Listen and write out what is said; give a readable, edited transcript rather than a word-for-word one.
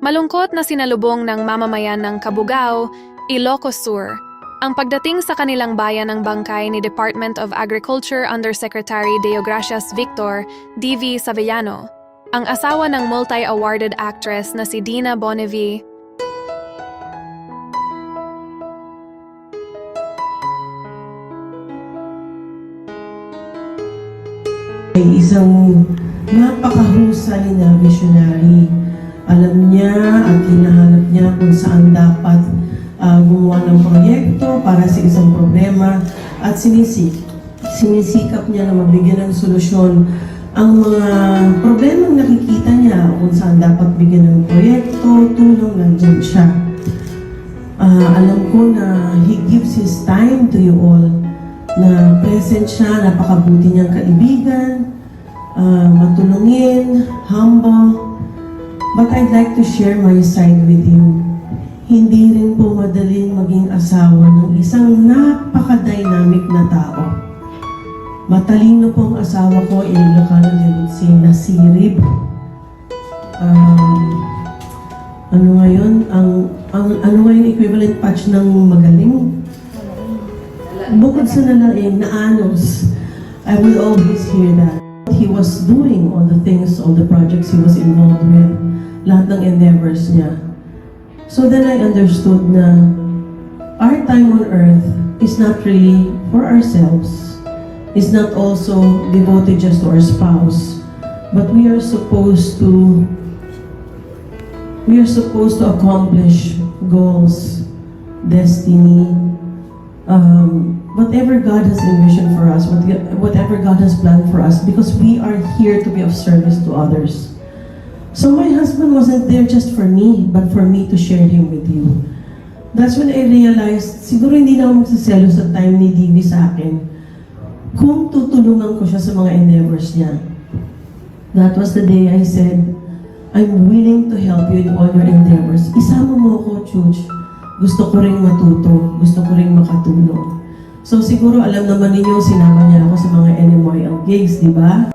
Malungkot na sinalubong ng mamamayan ng Cabugao, Ilocos Sur, ang pagdating sa kanilang bayan ng bangkay ni Department of Agriculture Undersecretary Deogracias Victor, DV Savellano, ang asawa ng multi-awarded actress na si Dina Bonnevie. Ay isang napakahusay na visionary. Alam niya at hinahanap niya kung saan dapat gumawa ng proyekto para sa isang problema at sinisikap niya na mabigyan ng solusyon ang mga problemang nakikita niya kung saan dapat bigyan ng proyekto, tulong, nandyan siya. Alam ko na he gives his time to you all, na present siya, napakabuti niyang kaibigan, matulungin, humble. But I'd like to share my side with you. Hindi rin po madaling maging asawa ng isang napaka-dynamic na tao. Matalino po ang asawa ko, Ilocano de Lutsi, na si Rib. Ano ngayon equivalent patch ng magaling? Bukod sa nalaing, na anos, I will always hear that. He was doing all the things, all the projects he was involved with, lahat ng endeavors niya. So then I understood na our time on earth is not really for ourselves. It's not also devoted just to our spouse, but we are supposed to accomplish goals, destiny, whatever God has envisioned for us, whatever God has planned for us, because we are here to be of service to others. So my husband wasn't there just for me, but for me to share him with you. That's when I realized, siguro hindi na ako magsaselo sa time ni DV sa akin kung tutulungan ko siya sa mga endeavors niya. That was the day I said, I'm willing to help you in all your endeavors. Isama mo ako, Chuch. Gusto ko ring matuto, gusto ko ring makatulong. So siguro alam naman ninyo, sinama niya ako sa mga NMYL gigs, di ba?